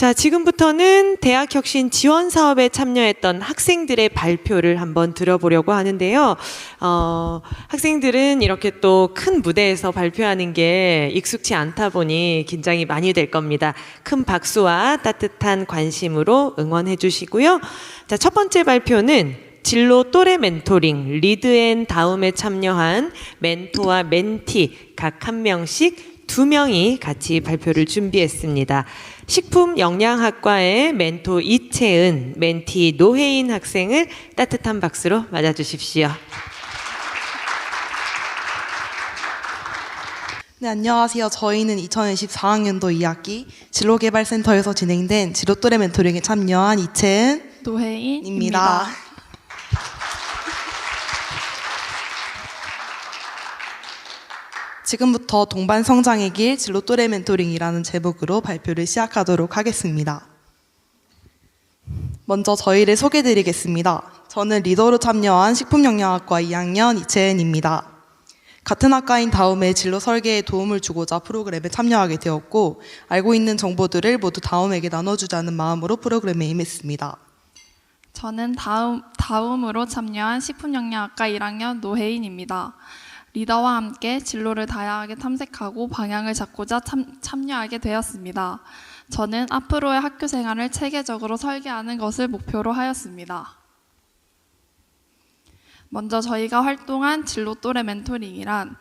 자, 지금부터는 대학혁신 지원 사업에 참여했던 학생들의 발표를 한번 들어보려고 하는데요. 학생들은 이렇게 또 큰 무대에서 발표하는 게 익숙치 않다 보니 긴장이 많이 될 겁니다. 큰 박수와 따뜻한 관심으로 응원해 주시고요. 자, 첫 번째 발표는 진로 또래 멘토링 리드앤다움에 참여한 멘토와 멘티 각 한 명씩 2명이 같이 발표를 준비했습니다. 식품영양학과의 멘토 이채은, 멘티 노혜인 학생을 따뜻한 박수로 맞아주십시오. 네, 안녕하세요. 저희는 2024학년도 2학기 진로개발센터에서 진행된 진로또래 멘토링에 참여한 이채은, 노혜인입니다. 지금부터 동반 성장의 길 진로 또래 멘토링이라는 제목으로 발표를 시작하도록 하겠습니다. 먼저 저희를 소개드리겠습니다. 저는 리더로 참여한 식품영양학과 2학년 이채은입니다. 같은 학과인 다음에 진로 설계에 도움을 주고자 프로그램에 참여하게 되었고, 알고 있는 정보들을 모두 다음에게 나눠주자는 마음으로 프로그램에 임했습니다. 저는 다음으로 참여한 식품영양학과 1학년 노혜인입니다. 리더와 함께 진로를 다양하게 탐색하고 방향을 잡고자 참여하게 되었습니다. 저는 앞으로의 학교 생활을 체계적으로 설계하는 것을 목표로 하였습니다. 먼저 저희가 활동한 진로 또래 멘토링이란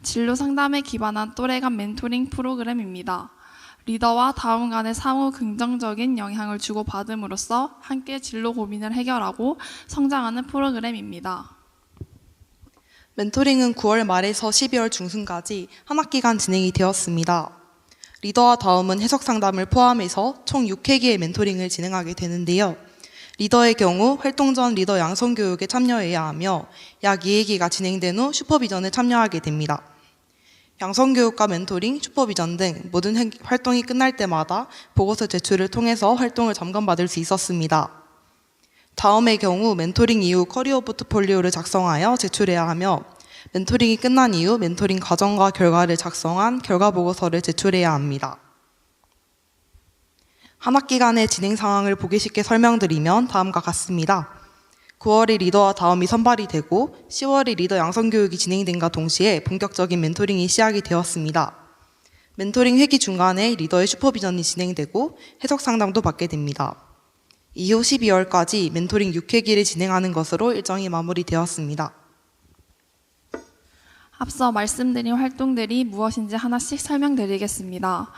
진로 상담에 기반한 또래 간 멘토링 프로그램입니다. 리더와 다음 간의 상호 긍정적인 영향을 주고받음으로써 함께 진로 고민을 해결하고 성장하는 프로그램입니다. 멘토링은 9월 말에서 12월 중순까지 한 학기간 진행이 되었습니다. 리더와 다음은 해석 상담을 포함해서 총 6회기의 멘토링을 진행하게 되는데요. 리더의 경우 활동 전 리더 양성 교육에 참여해야 하며 약 2회기가 진행된 후 슈퍼비전에 참여하게 됩니다. 양성 교육과 멘토링, 슈퍼비전 등 모든 활동이 끝날 때마다 보고서 제출을 통해서 활동을 점검받을 수 있었습니다. 다음의 경우 멘토링 이후 커리어 포트폴리오를 작성하여 제출해야 하며, 멘토링이 끝난 이후 멘토링 과정과 결과를 작성한 결과 보고서를 제출해야 합니다. 한 학기간의 진행 상황을 보기 쉽게 설명드리면 다음과 같습니다. 9월에 리더와 다음이 선발이 되고 10월에 리더 양성 교육이 진행된과 동시에 본격적인 멘토링이 시작이 되었습니다. 멘토링 회기 중간에 리더의 슈퍼비전이 진행되고 해석 상담도 받게 됩니다. 이후 12월까지 멘토링 6회기를 진행하는 것으로 일정이 마무리되었습니다. 앞서 말씀드린 활동들이 무엇인지 하나씩 설명드리겠습니다.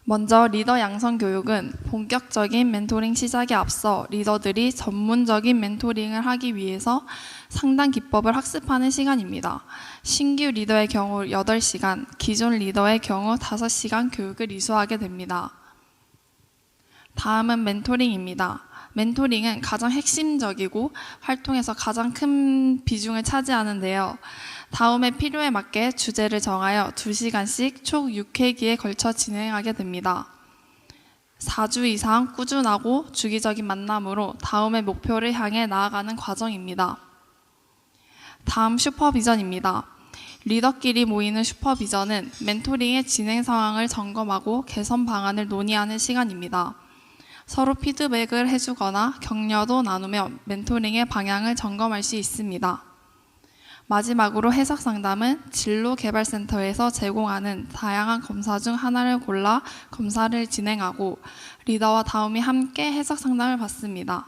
먼저 리더 양성 교육은 본격적인 멘토링 시작에 앞서 리더들이 전문적인 멘토링을 하기 위해서 상담 기법을 학습하는 시간입니다. 신규 리더의 경우 8시간, 기존 리더의 경우 5시간 교육을 이수하게 됩니다. 다음은 멘토링입니다. 멘토링은 가장 핵심적이고 활동에서 가장 큰 비중을 차지하는데요. 다음에 필요에 맞게 주제를 정하여 2시간씩 총 6회기에 걸쳐 진행하게 됩니다. 4주 이상 꾸준하고 주기적인 만남으로 다음의 목표를 향해 나아가는 과정입니다. 다음 슈퍼비전입니다. 리더끼리 모이는 슈퍼비전은 멘토링의 진행 상황을 점검하고 개선 방안을 논의하는 시간입니다. 서로 피드백을 해주거나 격려도 나누며 멘토링의 방향을 점검할 수 있습니다. 마지막으로 해석 상담은 진로개발센터에서 제공하는 다양한 검사 중 하나를 골라 검사를 진행하고 리더와 다음이 함께 해석 상담을 받습니다.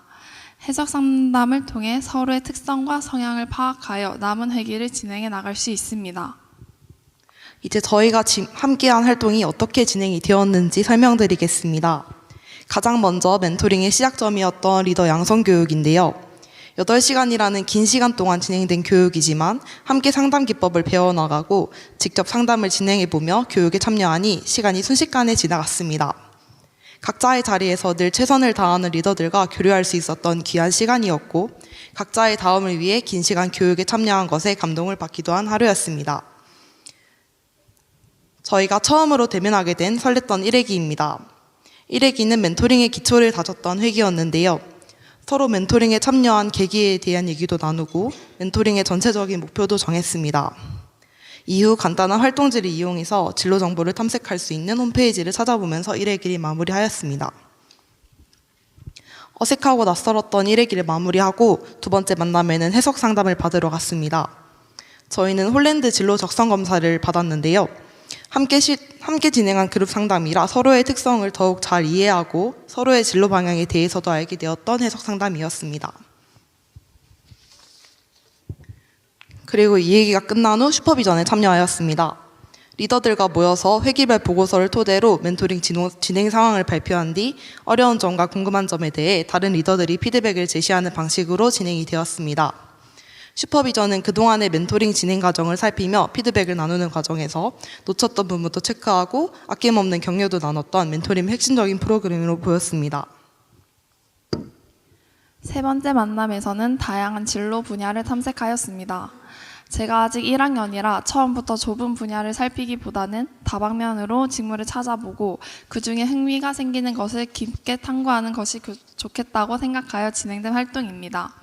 해석 상담을 통해 서로의 특성과 성향을 파악하여 남은 회기를 진행해 나갈 수 있습니다. 이제 저희가 함께한 활동이 어떻게 진행이 되었는지 설명드리겠습니다. 가장 먼저 멘토링의 시작점이었던 리더 양성 교육인데요. 8시간이라는 긴 시간 동안 진행된 교육이지만 함께 상담 기법을 배워나가고 직접 상담을 진행해보며 교육에 참여하니 시간이 순식간에 지나갔습니다. 각자의 자리에서 늘 최선을 다하는 리더들과 교류할 수 있었던 귀한 시간이었고, 각자의 다음을 위해 긴 시간 교육에 참여한 것에 감동을 받기도 한 하루였습니다. 저희가 처음으로 대면하게 된 설렜던 1회기입니다. 1회기는 멘토링의 기초를 다졌던 회기였는데요. 서로 멘토링에 참여한 계기에 대한 얘기도 나누고 멘토링의 전체적인 목표도 정했습니다. 이후 간단한 활동지를 이용해서 진로 정보를 탐색할 수 있는 홈페이지를 찾아보면서 1회 길을 마무리하였습니다. 어색하고 낯설었던 1회 길을 마무리하고 두 번째 만남에는 해석 상담을 받으러 갔습니다. 저희는 홀랜드 진로 적성 검사를 받았는데요. 함께 진행한 그룹 상담이라 서로의 특성을 더욱 잘 이해하고 서로의 진로 방향에 대해서도 알게 되었던 해석 상담이었습니다. 그리고 이 얘기가 끝난 후 슈퍼비전에 참여하였습니다. 리더들과 모여서 회기별 보고서를 토대로 멘토링 진행 상황을 발표한 뒤 어려운 점과 궁금한 점에 대해 다른 리더들이 피드백을 제시하는 방식으로 진행이 되었습니다. 슈퍼비전은 그동안의 멘토링 진행 과정을 살피며 피드백을 나누는 과정에서 놓쳤던 부분도 체크하고 아낌없는 격려도 나눴던 멘토링 핵심적인 프로그램으로 보였습니다. 세 번째 만남에서는 다양한 진로 분야를 탐색하였습니다. 제가 아직 1학년이라 처음부터 좁은 분야를 살피기보다는 다방면으로 직무를 찾아보고 그중에 흥미가 생기는 것을 깊게 탐구하는 것이 좋겠다고 생각하여 진행된 활동입니다.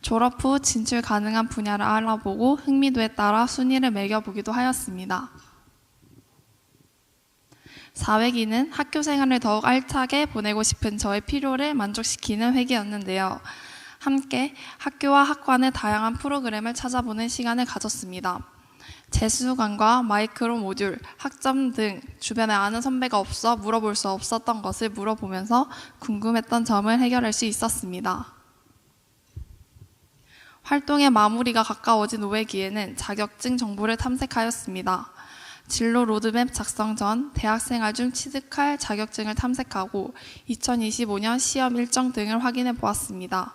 졸업 후 진출 가능한 분야를 알아보고 흥미도에 따라 순위를 매겨보기도 하였습니다. 4회기는 학교 생활을 더욱 알차게 보내고 싶은 저의 필요를 만족시키는 회기였는데요. 함께 학교와 학관의 다양한 프로그램을 찾아보는 시간을 가졌습니다. 재수강과 마이크로 모듈, 학점 등 주변에 아는 선배가 없어 물어볼 수 없었던 것을 물어보면서 궁금했던 점을 해결할 수 있었습니다. 활동의 마무리가 가까워진 5회기에는 자격증 정보를 탐색하였습니다. 진로 로드맵 작성 전 대학생활 중 취득할 자격증을 탐색하고 2025년 시험 일정 등을 확인해 보았습니다.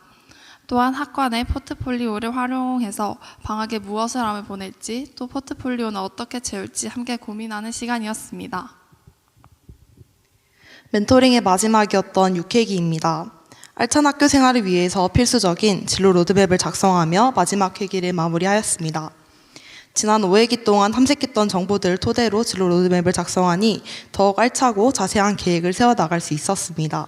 또한 학관의 포트폴리오를 활용해서 방학에 무엇을 하며 보낼지 또 포트폴리오는 어떻게 채울지 함께 고민하는 시간이었습니다. 멘토링의 마지막이었던 6회기입니다. 알찬 학교 생활을 위해서 필수적인 진로 로드맵을 작성하며 마지막 회기를 마무리하였습니다. 지난 5회기 동안 탐색했던 정보들을 토대로 진로 로드맵을 작성하니 더욱 알차고 자세한 계획을 세워나갈 수 있었습니다.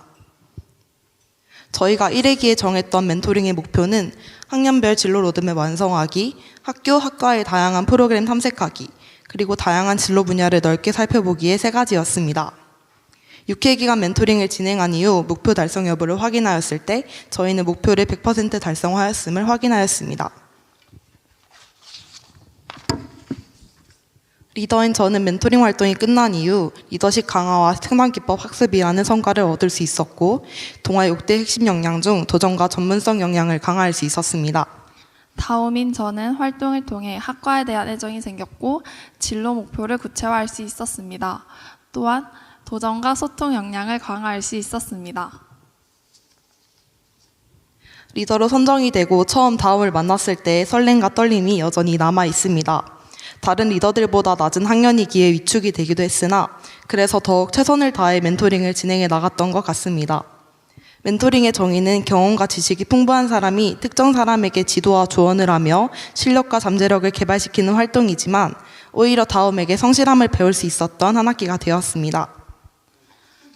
저희가 1회기에 정했던 멘토링의 목표는 학년별 진로 로드맵 완성하기, 학교, 학과의 다양한 프로그램 탐색하기, 그리고 다양한 진로 분야를 넓게 살펴보기의 3가지였습니다. 6회 기간 멘토링을 진행한 이후 목표 달성 여부를 확인하였을 때 저희는 목표를 100% 달성하였음을 확인하였습니다. 리더인 저는 멘토링 활동이 끝난 이후 리더십 강화와 상담기법 학습이라는 성과를 얻을 수 있었고 동아의 6대 핵심 역량 중 도전과 전문성 역량을 강화할 수 있었습니다. 다음인 저는 활동을 통해 학과에 대한 애정이 생겼고 진로 목표를 구체화할 수 있었습니다. 또한 도전과 소통 역량을 강화할 수 있었습니다. 리더로 선정이 되고 처음 다음을 만났을 때의 설렘과 떨림이 여전히 남아 있습니다. 다른 리더들보다 낮은 학년이기에 위축이 되기도 했으나 그래서 더욱 최선을 다해 멘토링을 진행해 나갔던 것 같습니다. 멘토링의 정의는 경험과 지식이 풍부한 사람이 특정 사람에게 지도와 조언을 하며 실력과 잠재력을 개발시키는 활동이지만 오히려 다음에게 성실함을 배울 수 있었던 한 학기가 되었습니다.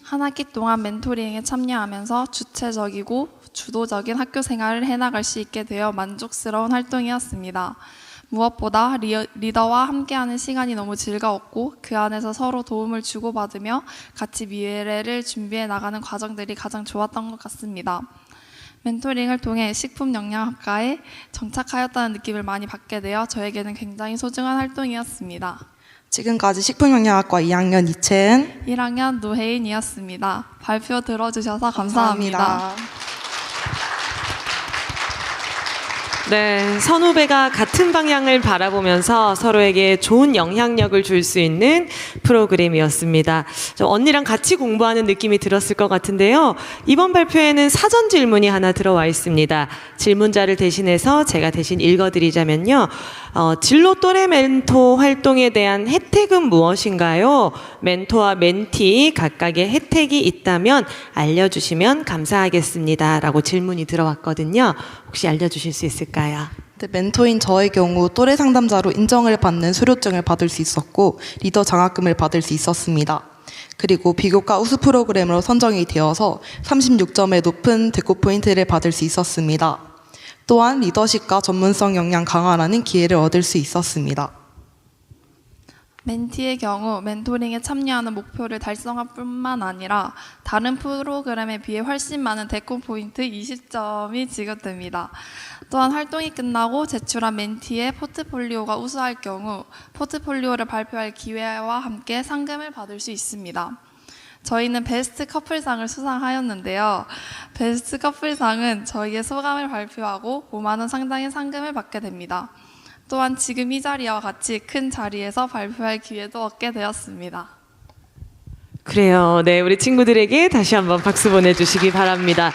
한 학기 동안 멘토링에 참여하면서 주체적이고 주도적인 학교 생활을 해나갈 수 있게 되어 만족스러운 활동이었습니다. 무엇보다 리더와 함께하는 시간이 너무 즐거웠고 그 안에서 서로 도움을 주고받으며 같이 미래를 준비해 나가는 과정들이 가장 좋았던 것 같습니다. 멘토링을 통해 식품영양학과에 정착하였다는 느낌을 많이 받게 되어 저에게는 굉장히 소중한 활동이었습니다. 지금까지 식품영양학과 2학년 이채은, 1학년 노혜인이었습니다. 발표 들어주셔서 감사합니다. 네, 선후배가 같은 방향을 바라보면서 서로에게 좋은 영향력을 줄 수 있는 프로그램이었습니다. 언니랑 같이 공부하는 느낌이 들었을 것 같은데요. 이번 발표에는 사전 질문이 하나 들어와 있습니다. 질문자를 대신해서 제가 대신 읽어드리자면요. 진로 또래 멘토 활동에 대한 혜택은 무엇인가요? 멘토와 멘티 각각의 혜택이 있다면 알려주시면 감사하겠습니다. 라고 질문이 들어왔거든요. 혹시 알려주실 수 있을까요? 네, 멘토인 저의 경우 또래 상담자로 인정을 받는 수료증을 받을 수 있었고 리더 장학금을 받을 수 있었습니다. 그리고 비교과 우수 프로그램으로 선정이 되어서 36점의 높은 득고 포인트를 받을 수 있었습니다. 또한 리더십과 전문성 역량 강화라는 기회를 얻을 수 있었습니다. 멘티의 경우 멘토링에 참여하는 목표를 달성할 뿐만 아니라 다른 프로그램에 비해 훨씬 많은 대권 포인트 20점이 지급됩니다. 또한 활동이 끝나고 제출한 멘티의 포트폴리오가 우수할 경우 포트폴리오를 발표할 기회와 함께 상금을 받을 수 있습니다. 저희는 베스트 커플상을 수상하였는데요. 베스트 커플상은 저희의 소감을 발표하고 5만 원 상당의 상금을 받게 됩니다. 또한 지금 이 자리와 같이 큰 자리에서 발표할 기회도 얻게 되었습니다. 그래요. 네, 우리 친구들에게 다시 한번 박수 보내주시기 바랍니다.